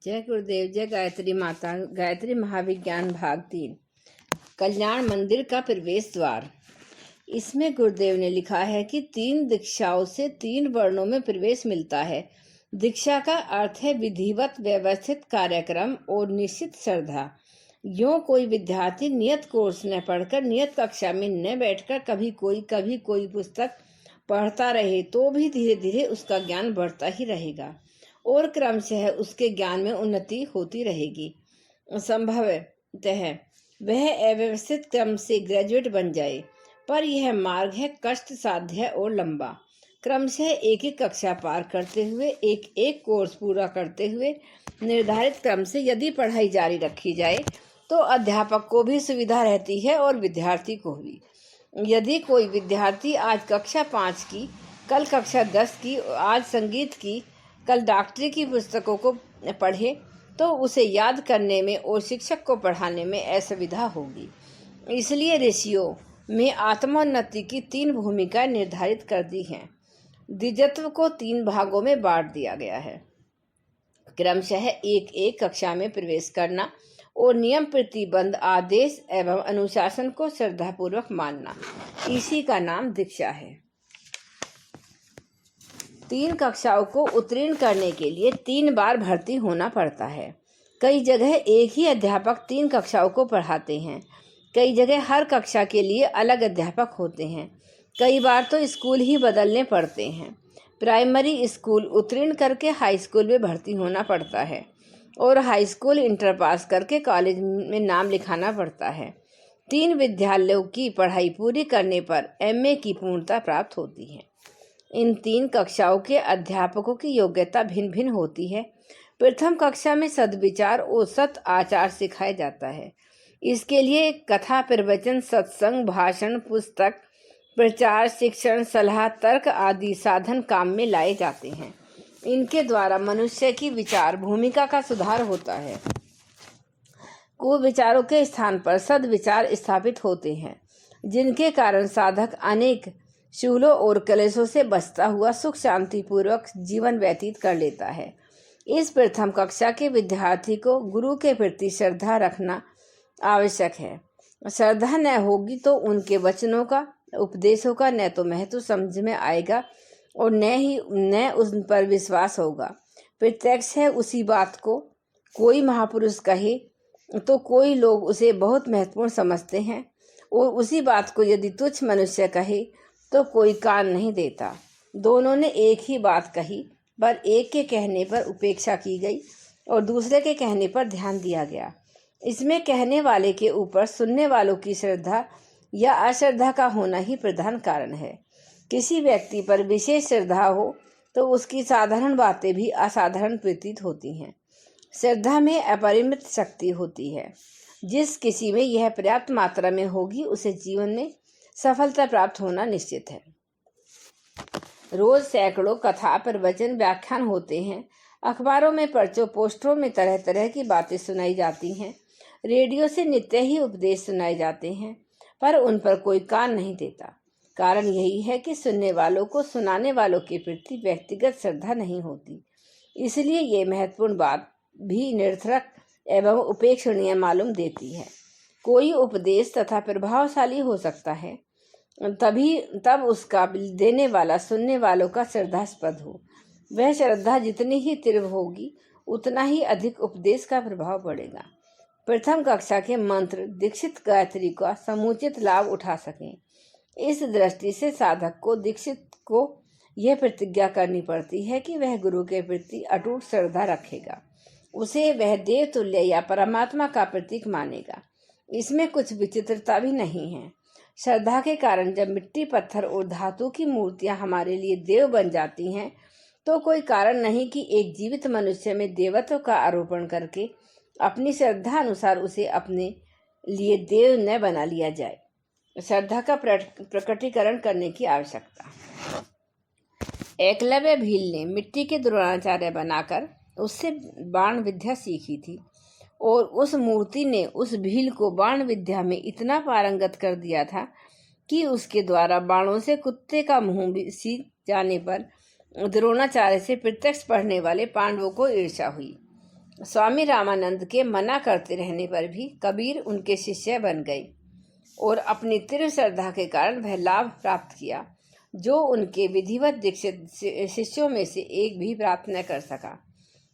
जय गुरुदेव, जय गायत्री माता। गायत्री महाविज्ञान भाग 3, कल्याण मंदिर का प्रवेश द्वार। इसमें गुरुदेव ने लिखा है कि 3 दीक्षाओं से 3 वर्णों में प्रवेश मिलता है। दीक्षा का अर्थ है विधिवत व्यवस्थित कार्यक्रम और निश्चित श्रद्धा। यूँ कोई विद्यार्थी नियत कोर्स न पढ़कर नियत कक्षा में न बैठकर कभी कोई पुस्तक पढ़ता रहे तो भी धीरे धीरे उसका ज्ञान बढ़ता ही रहेगा और क्रमशः उसके ज्ञान में उन्नति होती रहेगी। संभवतः वह अव्यवस्थित क्रम से ग्रेजुएट बन जाए, पर यह मार्ग है कष्ट साध्य और लंबा। क्रमशः एक एक कक्षा पार करते हुए एक एक कोर्स पूरा करते हुए निर्धारित क्रम से यदि पढ़ाई जारी रखी जाए तो अध्यापक को भी सुविधा रहती है और विद्यार्थी को भी। यदि कोई विद्यार्थी आज कक्षा 5 की, कल कक्षा 10 की, आज संगीत की, कल डॉक्टरी की पुस्तकों को पढ़े तो उसे याद करने में और शिक्षक को पढ़ाने में असुविधा होगी। इसलिए ऋषियों में आत्मोन्नति की 3 भूमिकाएं निर्धारित कर दी हैं। द्विजत्व को 3 भागों में बांट दिया गया है। क्रमशः एक एक कक्षा में प्रवेश करना और नियम प्रतिबंध आदेश एवं अनुशासन को श्रद्धापूर्वक मानना, इसी का नाम दीक्षा है। 3 कक्षाओं को उत्तीर्ण करने के लिए 3 बार भर्ती होना पड़ता है। कई जगह एक ही अध्यापक 3 कक्षाओं को पढ़ाते हैं। कई जगह हर कक्षा के लिए अलग अध्यापक होते हैं। कई बार तो स्कूल ही बदलने पड़ते हैं। प्राइमरी स्कूल उत्तीर्ण करके हाई स्कूल में भर्ती होना पड़ता है और हाई स्कूल इंटर पास करके कॉलेज में नाम लिखाना पड़ता है। 3 विद्यालयों की पढ़ाई पूरी करने पर MA की पूर्णता प्राप्त होती है। इन 3 कक्षाओं के अध्यापकों की योग्यता भिन्न भिन्न होती है। प्रथम कक्षा में सद्विचार और सत आचार सिखाया जाता है। इसके लिए कथा, प्रवचन, सत्संग, भाषण, पुस्तक, प्रचार, शिक्षण, सलाह, तर्क आदि साधन काम में लाए जाते हैं। इनके द्वारा मनुष्य की विचार भूमिका का सुधार होता है। कुविचारों के स्थान पर सद्विचार स्थापित होते हैं, जिनके कारण साधक अनेक शूलों और कलेशों से बचता हुआ सुख शांति पूर्वक जीवन व्यतीत कर लेता है। इस प्रथम कक्षा के विद्यार्थी को गुरु के प्रति श्रद्धा रखना आवश्यक है। श्रद्धा न होगी तो उनके वचनों का, उपदेशों का न तो महत्व समझ में आएगा और न उन पर विश्वास होगा। प्रत्यक्ष है उसी बात को कोई महापुरुष कहे तो कोई लोग उसे बहुत महत्वपूर्ण समझते हैं और उसी बात को यदि तुच्छ मनुष्य कहे तो कोई कान नहीं देता। दोनों ने एक ही बात कही, पर एक के कहने पर उपेक्षा की गई और दूसरे के कहने पर ध्यान दिया गया। इसमें कहने वाले के ऊपर सुनने वालों की श्रद्धा या अश्रद्धा का होना ही प्रधान कारण है। किसी व्यक्ति पर विशेष श्रद्धा हो तो उसकी साधारण बातें भी असाधारण प्रतीत होती हैं। श्रद्धा में अपरिमित शक्ति होती है। जिस किसी में यह पर्याप्त मात्रा में होगी उसे जीवन में सफलता प्राप्त होना निश्चित है। रोज सैकड़ों कथा, प्रवचन, व्याख्यान होते हैं। अखबारों में, पर्चों, पोस्टरों में तरह तरह की बातें सुनाई जाती हैं। रेडियो से नित्य ही उपदेश सुनाए जाते हैं, पर उन पर कोई कान नहीं देता। कारण यही है कि सुनने वालों को सुनाने वालों के प्रति व्यक्तिगत श्रद्धा नहीं होती। इसलिए ये महत्वपूर्ण बात भी निरर्थक एवं उपेक्षणीय मालूम देती है। कोई उपदेश तथा प्रभावशाली हो सकता है तब उसका देने वाला सुनने वालों का श्रद्धास्पद हो। वह श्रद्धा जितनी ही तीव्र होगी उतना ही अधिक उपदेश का प्रभाव बढ़ेगा। प्रथम कक्षा के मंत्र दीक्षित गायत्री का समुचित लाभ उठा सकें, इस दृष्टि से साधक को, दीक्षित को यह प्रतिज्ञा करनी पड़ती है कि वह गुरु के प्रति अटूट श्रद्धा रखेगा। उसे वह देव तुल्य या परमात्मा का प्रतीक मानेगा। इसमें कुछ विचित्रता भी नहीं है। श्रद्धा के कारण जब मिट्टी, पत्थर और धातु की मूर्तियां हमारे लिए देव बन जाती हैं तो कोई कारण नहीं कि एक जीवित मनुष्य में देवत्व का आरोपण करके अपनी श्रद्धा अनुसार उसे अपने लिए देव न बना लिया जाए। श्रद्धा का प्रकटीकरण करने की आवश्यकता। एकलव्य भील ने मिट्टी के द्रोणाचार्य बनाकर उससे बाण विद्या सीखी थी और उस मूर्ति ने उस भील को बाण विद्या में इतना पारंगत कर दिया था कि उसके द्वारा बाणों से कुत्ते का मुंह भी सीख जाने पर द्रोणाचार्य से प्रत्यक्ष पढ़ने वाले पांडवों को ईर्ष्या हुई। स्वामी रामानंद के मना करते रहने पर भी कबीर उनके शिष्य बन गए और अपनी तीव्र श्रद्धा के कारण वह लाभ प्राप्त किया जो उनके विधिवत दीक्षित शिष्यों में से एक भी प्राप्त न कर सका।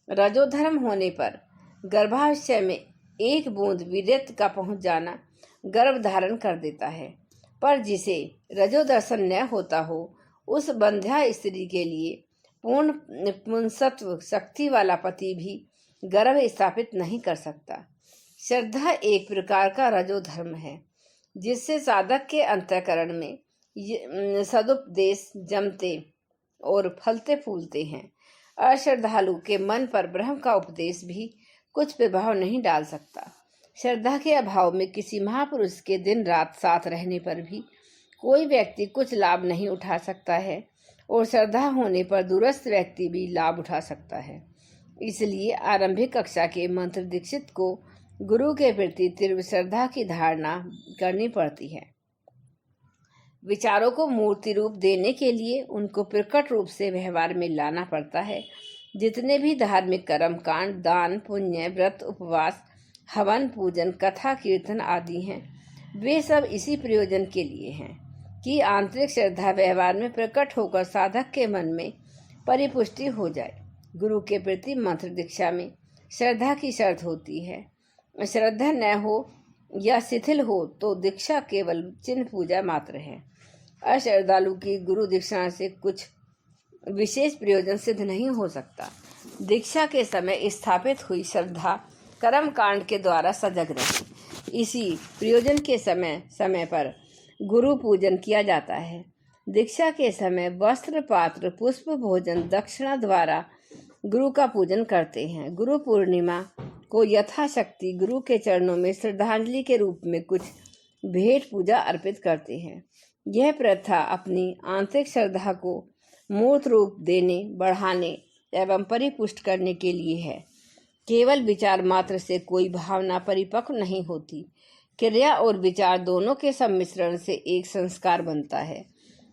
रजोधर्म होने पर गर्भाशय में एक बूंद वीर्यत का पहुंच जाना गर्भ धारण कर देता है, पर जिसे रजोदर्शन न होता हो उस बंध्या स्त्री के लिए पूर्ण पुंसत्व शक्ति वाला पति भी गर्भ स्थापित नहीं कर सकता। श्रद्धा एक प्रकार का रजोधर्म है जिससे साधक के अंतःकरण में सदुपदेश जमते और फलते फूलते हैं। अश्रद्धालु के मन पर ब्रह्म का उपदेश भी कुछ प्रभाव नहीं डाल सकता। श्रद्धा के अभाव में किसी महापुरुष के दिन रात साथ रहने पर भी कोई व्यक्ति कुछ लाभ नहीं उठा सकता है और श्रद्धा होने पर दूरस्थ व्यक्ति भी लाभ उठा सकता है। इसलिए आरंभिक कक्षा के मंत्र दीक्षित को गुरु के प्रति तीव्र श्रद्धा की धारणा करनी पड़ती है। विचारों को मूर्ति रूप देने के लिए उनको प्रकट रूप से व्यवहार में लाना पड़ता है। जितने भी धार्मिक कर्म कांड, दान, पुण्य, व्रत, उपवास, हवन, पूजन, कथा, कीर्तन आदि हैं, वे सब इसी प्रयोजन के लिए हैं कि आंतरिक श्रद्धा व्यवहार में प्रकट होकर साधक के मन में परिपुष्टि हो जाए। गुरु के प्रति मंत्र दीक्षा में श्रद्धा की शर्त होती है। श्रद्धा न हो या शिथिल हो तो दीक्षा केवल चिन्ह पूजा मात्र है। अश्रद्धालु की गुरु दीक्षा से कुछ विशेष प्रयोजन सिद्ध नहीं हो सकता। दीक्षा के समय स्थापित हुई श्रद्धा कर्म कांड के द्वारा सजग रहे। इसी प्रयोजन के समय समय पर गुरु पूजन किया जाता है। दीक्षा के समय वस्त्र, पात्र, पुष्प, भोजन, दक्षिणा द्वारा गुरु का पूजन करते हैं। गुरु पूर्णिमा को यथाशक्ति गुरु के चरणों में श्रद्धांजलि के रूप में कुछ भेंट पूजा अर्पित करते हैं। यह प्रथा अपनी आंतरिक श्रद्धा को मूर्त रूप देने, बढ़ाने एवं परिपुष्ट करने के लिए है। केवल विचार मात्र से कोई भावना परिपक्व नहीं होती। क्रिया और विचार दोनों के सम्मिश्रण से एक संस्कार बनता है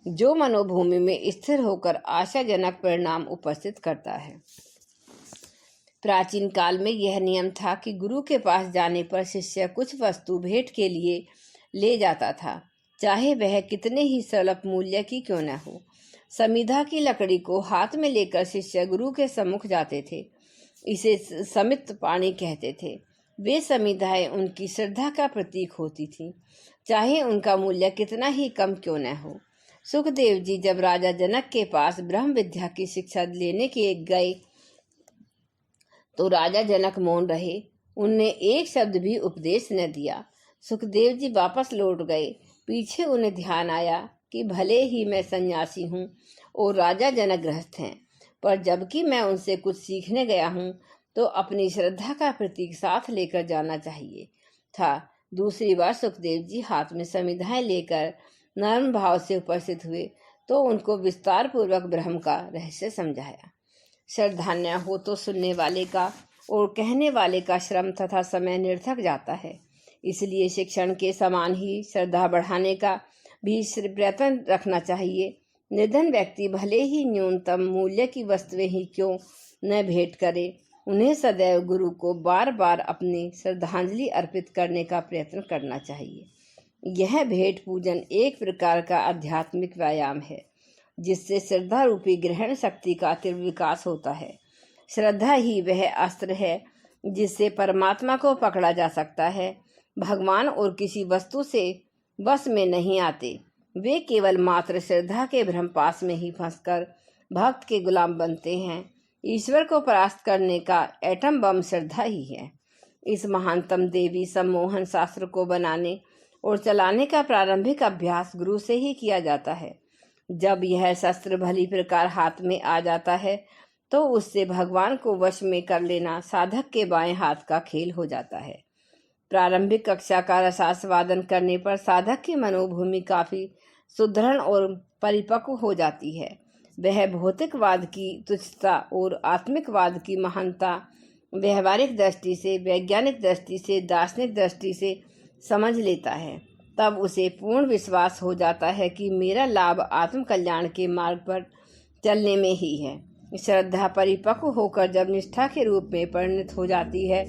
जो मनोभूमि में स्थिर होकर आशाजनक परिणाम उपस्थित करता है। प्राचीन काल में यह नियम था कि गुरु के पास जाने पर शिष्य कुछ वस्तु भेंट के लिए ले जाता था, चाहे वह कितने ही सुलभ मूल्य की क्यों न हो। समिधा की लकड़ी को हाथ में लेकर शिष्य गुरु के सम्मुख जाते थे। इसे समित पाणी कहते थे। वे समिधाएं उनकी श्रद्धा का प्रतीक होती थीं, चाहे उनका मूल्य कितना ही कम क्यों न हो। सुखदेव जी जब राजा जनक के पास ब्रह्म विद्या की शिक्षा लेने के गए तो राजा जनक मौन रहे। उनने एक शब्द भी उपदेश न दिया। सुखदेव जी वापस लौट गए। पीछे उन्हें ध्यान आया कि भले ही मैं सन्यासी हूँ और राजा जनक गृहस्थ हैं, पर जबकि मैं उनसे कुछ सीखने गया हूँ तो अपनी श्रद्धा का प्रतीक साथ लेकर जाना चाहिए था। दूसरी बार सुखदेव जी हाथ में समिधाएं लेकर नर्म भाव से उपस्थित हुए तो उनको विस्तार पूर्वक ब्रह्म का रहस्य समझाया। श्रद्धा न हो तो सुनने वाले का और कहने वाले का श्रम तथा समय निरर्थक जाता है। इसलिए शिक्षण के समान ही श्रद्धा बढ़ाने का भी प्रयत्न रखना चाहिए। निर्धन व्यक्ति भले ही न्यूनतम मूल्य की वस्तुएं ही क्यों न भेंट करे, उन्हें सदैव गुरु को बार बार अपनी श्रद्धांजलि अर्पित करने का प्रयत्न करना चाहिए। यह भेंट पूजन एक प्रकार का आध्यात्मिक व्यायाम है जिससे श्रद्धा रूपी ग्रहण शक्ति का तीव्र विकास होता है। श्रद्धा ही वह अस्त्र है जिससे परमात्मा को पकड़ा जा सकता है। भगवान और किसी वस्तु से बस में नहीं आते, वे केवल मात्र श्रद्धा के भ्रम पास में ही फंसकर भक्त के गुलाम बनते हैं। ईश्वर को परास्त करने का एटम बम श्रद्धा ही है। इस महानतम देवी सम्मोहन शास्त्र को बनाने और चलाने का प्रारंभिक अभ्यास गुरु से ही किया जाता है। जब यह शस्त्र भली प्रकार हाथ में आ जाता है तो उससे भगवान को वश में कर लेना साधक के बाएं हाथ का खेल हो जाता है। प्रारंभिक कक्षा का रसास्वादन करने पर साधक की मनोभूमि काफी सुदृढ़ और परिपक्व हो जाती है। वह भौतिकवाद की तुच्छता और आत्मिकवाद की महानता व्यवहारिक दृष्टि से, वैज्ञानिक दृष्टि से, दार्शनिक दृष्टि से समझ लेता है। तब उसे पूर्ण विश्वास हो जाता है कि मेरा लाभ आत्म कल्याण के मार्ग पर चलने में ही है। श्रद्धा परिपक्व होकर जब निष्ठा के रूप में परिणत हो जाती है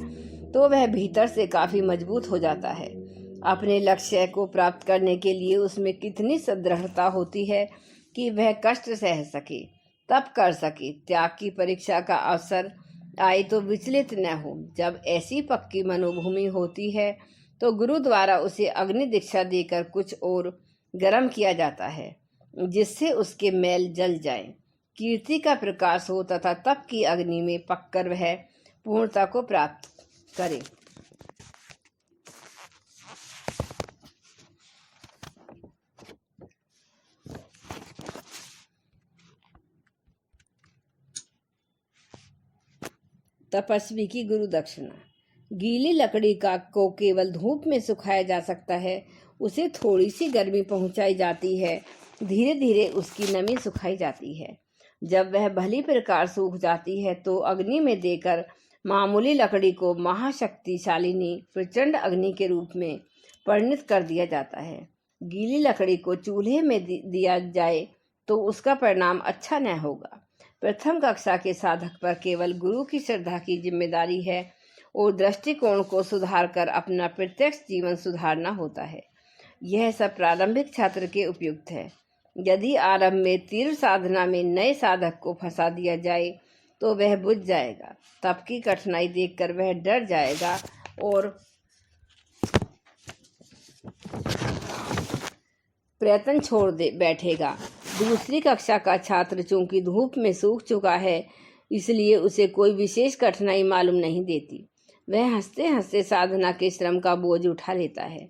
तो वह भीतर से काफी मजबूत हो जाता है। अपने लक्ष्य को प्राप्त करने के लिए उसमें कितनी सदृढ़ता होती है कि वह कष्ट सह सके, तप कर सके, त्याग की परीक्षा का अवसर आए तो विचलित न हो। जब ऐसी पक्की मनोभूमि होती है तो गुरु द्वारा उसे अग्नि दीक्षा देकर कुछ और गर्म किया जाता है, जिससे उसके मैल जल जाए, कीर्ति का प्रकाश हो तथा तप की अग्नि में पककर वह पूर्णता को प्राप्त करे। तपस्वी की गुरु दक्षिणा। गीली लकड़ी को केवल धूप में सुखाया जा सकता है, उसे थोड़ी सी गर्मी पहुंचाई जाती है, धीरे धीरे उसकी नमी सुखाई जाती है। जब वह भली प्रकार सूख जाती है तो अग्नि में देकर मामूली लकड़ी को महाशक्तिशालिनी प्रचंड अग्नि के रूप में परिणत कर दिया जाता है। गीली लकड़ी को चूल्हे में दिया जाए तो उसका परिणाम अच्छा न होगा। प्रथम कक्षा के साधक पर केवल गुरु की श्रद्धा की जिम्मेदारी है और दृष्टिकोण को सुधार कर अपना प्रत्यक्ष जीवन सुधारना होता है। यह सब प्रारंभिक छात्र के उपयुक्त है। यदि आरंभ में तीव्र साधना में नए साधक को फंसा दिया जाए तो वह बुझ जाएगा। तप की कठिनाई देखकर वह डर जाएगा और प्रयत्न छोड़ दे बैठेगा। दूसरी कक्षा का छात्र चूंकि धूप में सूख चुका है, इसलिए उसे कोई विशेष कठिनाई मालूम नहीं देती। वह हंसते हंसते साधना के श्रम का बोझ उठा लेता है।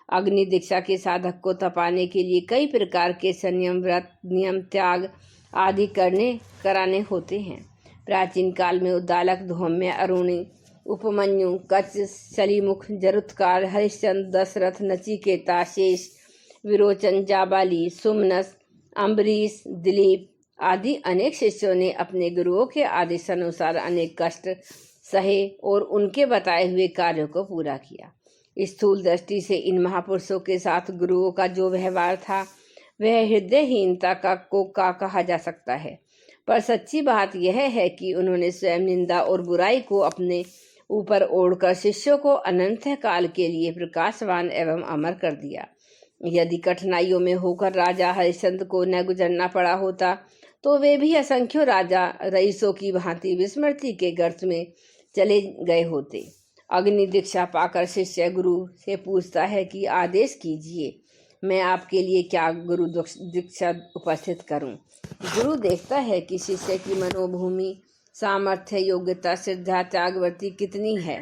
अग्नि दीक्षा के साधक को तपाने के लिए कई प्रकार के संयम, व्रत, नियम, त्याग आदि कराने होते हैं। प्राचीन काल में उद्दालक, धौम्य, अरुणी, उपमन्यु, कच्छ, शलीमुख, जरुत्कार, हरिश्चंद्र, दशरथ, नचिकेता, शेष, विरोचन, जाबाली, सुमनस, अम्बरीश, दिलीप आदि अनेक शिष्यों ने अपने गुरुओं के आदेश अनुसार अनेक कष्ट सहे और उनके बताए हुए कार्यों को पूरा किया। स्थूल दृष्टि से इन महापुरुषों के साथ गुरुओं का जो व्यवहार था वह हृदयहीनता का कहा जा सकता है, पर सच्ची बात यह है कि उन्होंने स्वयं निंदा और बुराई को अपने ऊपर ओढ़कर शिष्यों को अनंत काल के लिए प्रकाशवान एवं अमर कर दिया। यदि कठिनाइयों में होकर राजा हरिश्चंद्र को न गुजरना पड़ा होता तो वे भी असंख्यों राजा रईसों की भांति विस्मृति के गर्त में चले गए होते। अग्नि दीक्षा पाकर शिष्य गुरु से पूछता है कि आदेश कीजिए, मैं आपके लिए क्या गुरु दीक्षा उपस्थित करूं। गुरु देखता है कि शिष्य की मनोभूमि, सामर्थ्य, योग्यता, श्रद्धा, त्यागवर्ती कितनी है।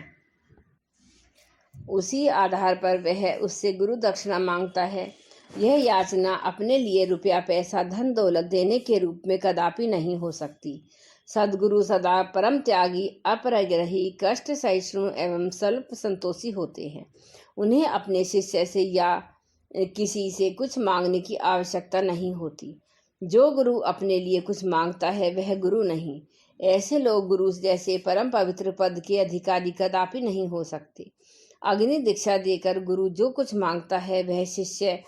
उसी आधार पर वह उससे गुरु दक्षिणा मांगता है। यह याचना अपने लिए रुपया, पैसा, धन दौलत देने के रूप में कदापि नहीं हो सकती। सद्गुरु सदा परम त्यागी, अपरिग्रही, कष्ट सहिष्णु एवं स्वल्प संतोषी होते हैं। उन्हें अपने शिष्य से या किसी से कुछ मांगने की आवश्यकता नहीं होती। जो गुरु अपने लिए कुछ मांगता है वह गुरु नहीं। ऐसे लोग गुरु जैसे परम पवित्र पद के अधिकारी कदापि नहीं हो सकते। अग्नि दीक्षा देकर गुरु जो कुछ मांगता है वह शिष्य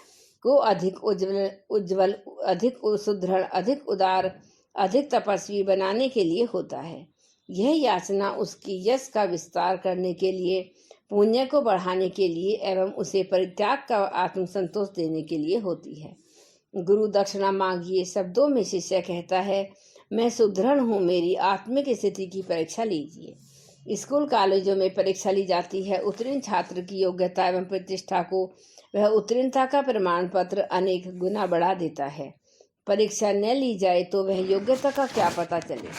को अधिक उज्जवल, अधिक सुदृढ़, अधिक उदार, अधिक तपस्वी बनाने के लिए होता है। यह याचना उसकी यश का विस्तार करने के लिए, पुण्य को बढ़ाने के लिए एवं उसे परित्याग का आत्मसंतोष देने के लिए होती है। गुरु दक्षिणा मांगिए शब्दों में शिष्य कहता है, मैं सुदृढ़ हूँ, मेरी आत्मिक स्थिति की परीक्षा लीजिए। स्कूल कॉलेजों में परीक्षा ली जाती है। उत्तीर्ण छात्र की योग्यता एवं प्रतिष्ठा को वह उत्तीर्णता का प्रमाण पत्र अनेक गुना बढ़ा देता है। परीक्षा न ली जाए तो वह योग्यता का क्या पता चले।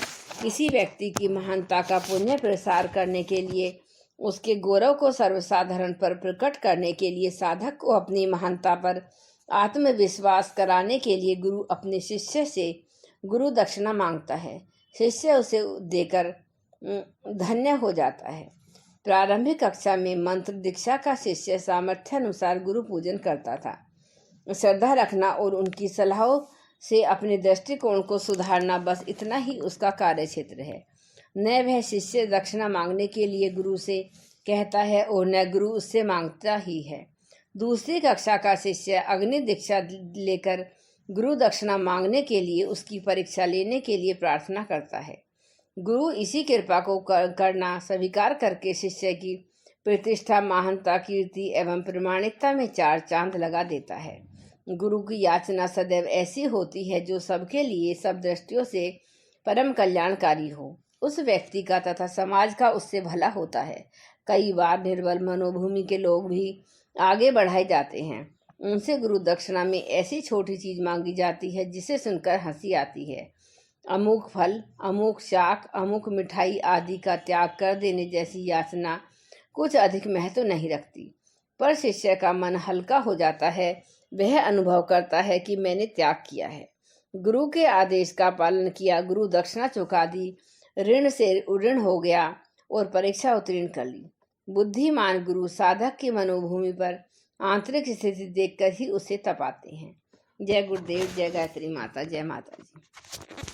किसी व्यक्ति की महानता का पुण्य प्रसार करने के लिए, उसके गौरव को सर्वसाधारण पर प्रकट करने के लिए, साधक को अपनी महानता पर आत्मविश्वास कराने के लिए गुरु अपने शिष्य से गुरु दक्षिणा मांगता है। शिष्य उसे देकर धन्य हो जाता है। प्रारंभिक कक्षा में मंत्र दीक्षा का शिष्य सामर्थ्यानुसार गुरु पूजन करता था। श्रद्धा रखना और उनकी सलाहों से अपने दृष्टिकोण को सुधारना, बस इतना ही उसका कार्य क्षेत्र है। न वह शिष्य दक्षिणा मांगने के लिए गुरु से कहता है और न गुरु उससे मांगता ही है। दूसरी कक्षा का शिष्य अग्नि दीक्षा लेकर गुरु दक्षिणा मांगने के लिए उसकी परीक्षा लेने के लिए प्रार्थना करता है। गुरु इसी कृपा को करना स्वीकार करके शिष्य की प्रतिष्ठा, महानता, कीर्ति एवं प्रमाणिकता में 4 चांद लगा देता है। गुरु की याचना सदैव ऐसी होती है जो सबके लिए सब दृष्टियों से परम कल्याणकारी हो। उस व्यक्ति का तथा समाज का उससे भला होता है। कई बार निर्बल मनोभूमि के लोग भी आगे बढ़ाए जाते हैं। उनसे गुरु दक्षिणा में ऐसी छोटी चीज मांगी जाती है जिसे सुनकर हंसी आती है। अमुक फल, अमुक शाक, अमुक मिठाई आदि का त्याग कर देने जैसी याचना कुछ अधिक महत्व नहीं रखती, पर शिष्य का मन हल्का हो जाता है। वह अनुभव करता है कि मैंने त्याग किया है, गुरु के आदेश का पालन किया, गुरु दक्षिणा चुका दी, ऋण से ऋण हो गया और परीक्षा उत्तीर्ण कर ली। बुद्धिमान गुरु साधक की मनोभूमि पर आंतरिक स्थिति देखकर ही उसे तपाते हैं। जय गुरुदेव, जय गायत्री माता, जय माता जी।